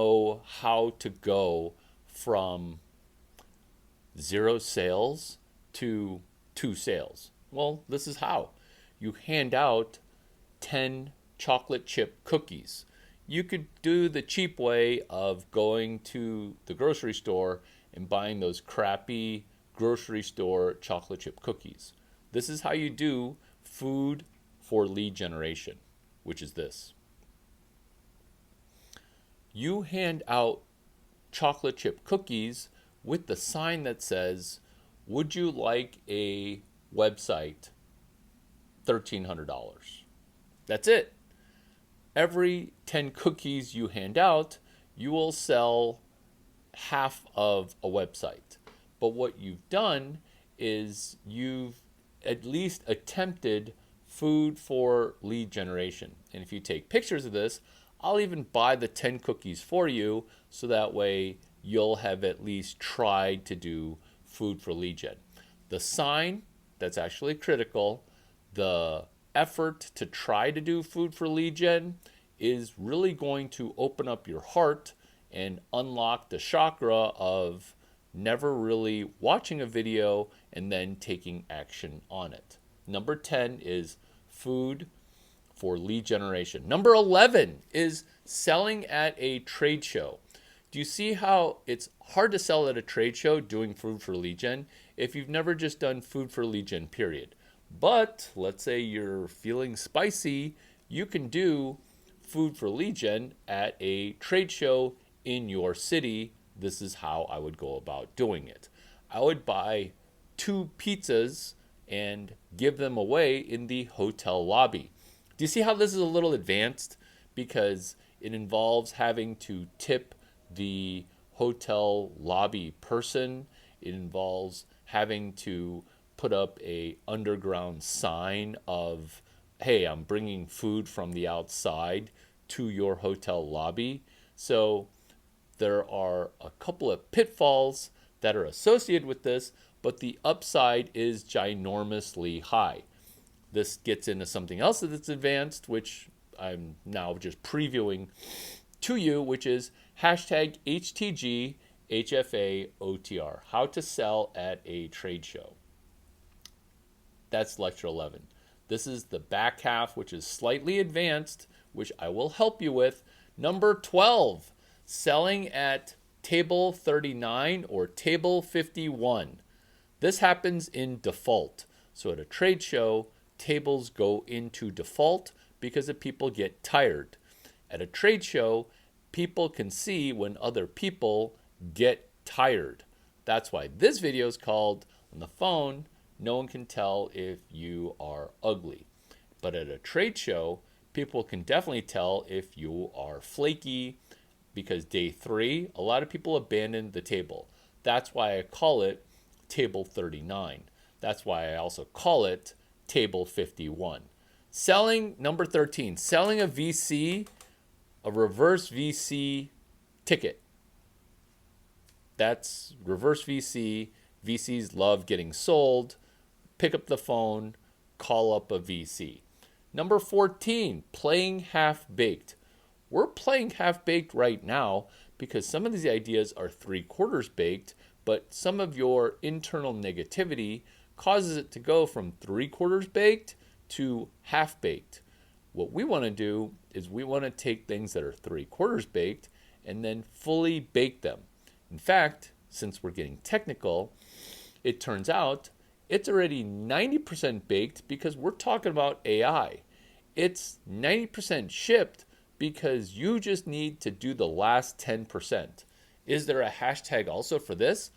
know how to go from 0 sales to 2 sales? Well, this is how. You hand out 10 chocolate chip cookies. You could do the cheap way of going to the grocery store and buying those crappy grocery store chocolate chip cookies. This is how you do food for lead generation, which is this. You hand out chocolate chip cookies with the sign that says, "Would you like a website? $1,300." That's it. Every 10 cookies you hand out, you will sell half of a website. But what you've done is you've at least attempted food for lead generation. And if you take pictures of this, I'll even buy the 10 cookies for you so that way you'll have at least tried to do food for lead gen. The sign, that's actually critical. The effort to try to do food for lead gen is really going to open up your heart and unlock the chakra of never really watching a video and then taking action on it. Number 10 is food for lead generation. Number 11 is selling at a trade show. Do you see how it's hard to sell at a trade show doing food for lead gen if you've never just done food for lead gen, period? But let's say you're feeling spicy, you can do food for lead gen at a trade show in your city. This is how I would go about doing it. I would buy 2 pizzas and give them away in the hotel lobby. Do you see how this is a little advanced? Because it involves having to tip the hotel lobby person. It involves having to put up a underground sign of, hey, I'm bringing food from the outside to your hotel lobby. So there are a couple of pitfalls that are associated with this, but the upside is ginormously high. This gets into something else that's advanced, which I'm now just previewing to you, which is hashtag HTG HFA OTR, how to sell at a trade show. That's lecture 11. This is the back half, which is slightly advanced, which I will help you with. Number 12, selling at table 39 or table 51. This happens in default. So at a trade show, tables go into default because the people get tired. At a trade show, people can see when other people get tired. That's why this video is called On the Phone, No One Can Tell If You Are Ugly. But at a trade show, people can definitely tell if you are flaky, because day 3, a lot of people abandoned the table. That's why I call it table 39. That's why I also call it table 51. Selling, number 13, selling a VC, a reverse VC ticket. That's reverse VC. VCs love getting sold. Pick up the phone, call up a VC. Number 14, playing half-baked. We're playing half-baked right now because some of these ideas are 3/4 baked, but some of your internal negativity causes it to go from 3/4 baked to half-baked. What we want to do is we want to take things that are 3/4 baked and then fully bake them. In fact, since we're getting technical, it turns out it's already 90% baked because we're talking about AI. It's 90% shipped because you just need to do the last 10%. Is there a hashtag also for this?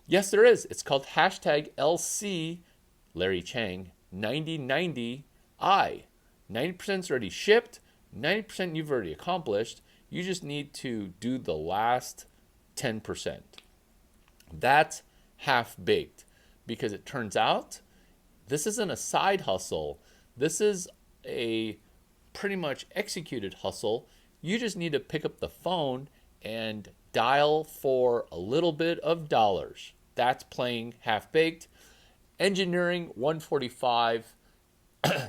Yes, there is. It's called hashtag LC Larry Chang 9090I. 90% is already shipped, 90% you've already accomplished. You just need to do the last 10%. That's half-baked because it turns out this isn't a side hustle. This is a pretty much executed hustle. You just need to pick up the phone and dial for a little bit of dollars. That's playing half-baked. Engineering 145,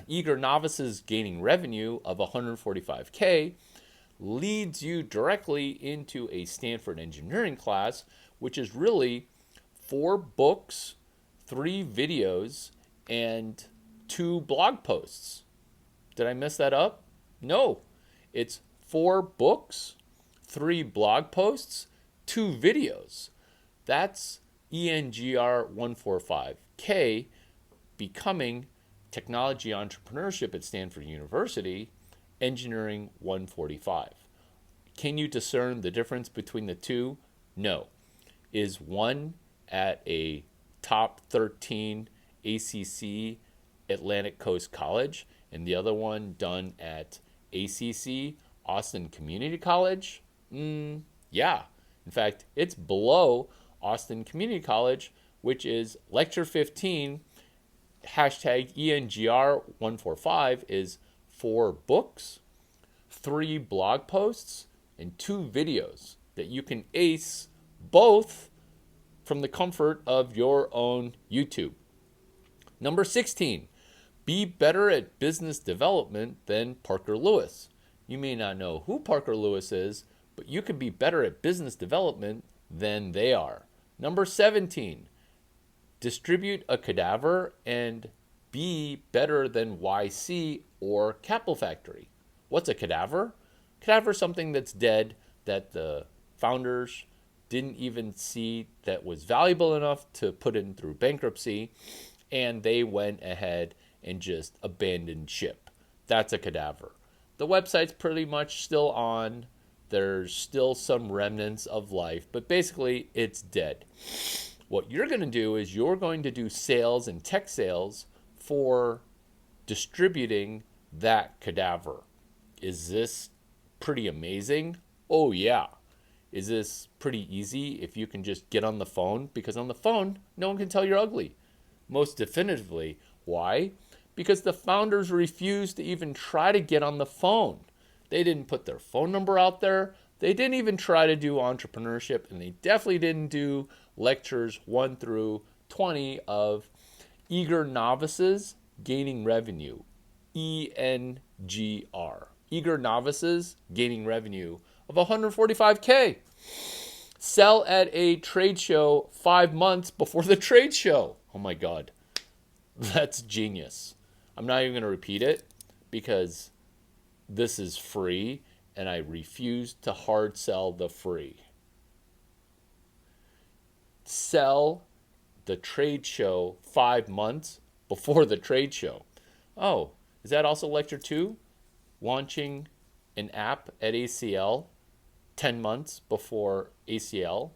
eager novices gaining revenue of 145K. leads you directly into a Stanford engineering class, which is really 4 books, 3 videos, and 2 blog posts. Did I mess that up? No. It's 4 books, 3 blog posts, 2 videos. That's ENGR 145K, Becoming Technology Entrepreneurship at Stanford University, Engineering 145. Can you discern the difference between the two? No. Is one at a top 13 ACC Atlantic Coast College and the other one done at ACC Austin Community College? Yeah. In fact, it's below Austin Community College, which is lecture 15, hashtag ENGR145, is 4 books, 3 blog posts, and 2 videos that you can ace both from the comfort of your own YouTube. Number 16, be better at business development than Parker Lewis. You may not know who Parker Lewis is, but you can be better at business development than they are. Number 17, distribute a cadaver and be better than YC or Capital Factory. What's a cadaver? Cadaver is something that's dead that the founders didn't even see that was valuable enough to put in through bankruptcy, and they went ahead and just abandoned ship. That's a cadaver. The website's pretty much still on. There's still some remnants of life, but basically it's dead. What you're going to do is you're going to do sales and tech sales for distributing that cadaver. Is this pretty amazing? Oh yeah. Is this pretty easy if you can just get on the phone? Because on the phone, no one can tell you're ugly. Most definitively. Why? Because the founders refused to even try to get on the phone. They didn't put their phone number out there. They didn't even try to do entrepreneurship, and they definitely didn't do lectures 1 through 20 of Eager Novices Gaining Revenue, ENGR. Eager Novices Gaining Revenue of 145K. Sell at a trade show 5 months before the trade show. Oh my God. That's genius. I'm not even going to repeat it because this is free and I refuse to hard sell the free. Sell the trade show 5 months before the trade show. Oh, is that also lecture 2? Launching an app at ACL 10 months before ACL,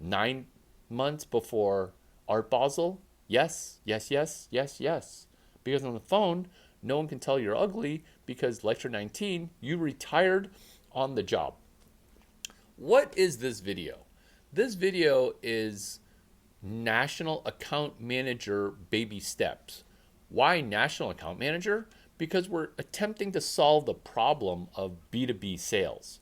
9 months before Art Basel? Yes, yes, yes, yes, yes. Because on the phone, no one can tell you're ugly because lecture 19, you retired on the job. What is this video? This video is National Account Manager Baby Steps. Why National Account Manager? Because we're attempting to solve the problem of B2B sales.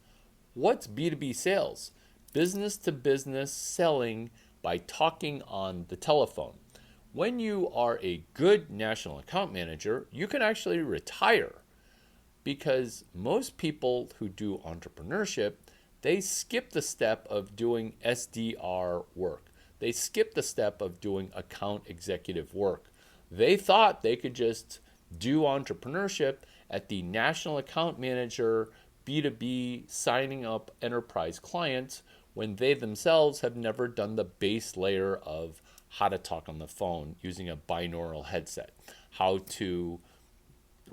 What's B2B sales? Business to business selling by talking on the telephone. When you are a good national account manager, you can actually retire because most people who do entrepreneurship, they skip the step of doing SDR work. They skip the step of doing account executive work. They thought they could just do entrepreneurship at the national account manager, B2B, signing up enterprise clients when they themselves have never done the base layer of how to talk on the phone using a binaural headset, how to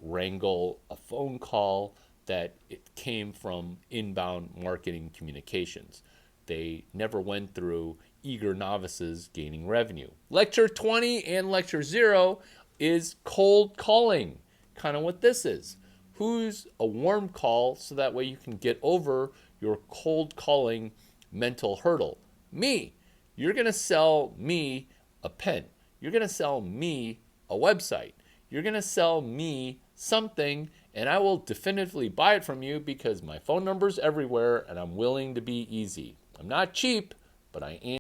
wrangle a phone call that it came from inbound marketing communications. They never went through Eager Novices Gaining Revenue. Lecture 20 and Lecture 0 is cold calling, kind of what this is. Who's a warm call so that way you can get over your cold calling mental hurdle? Me. You're going to sell me a pen. You're going to sell me a website. You're going to sell me something, and I will definitively buy it from you because my phone number's everywhere and I'm willing to be easy. I'm not cheap, but I am.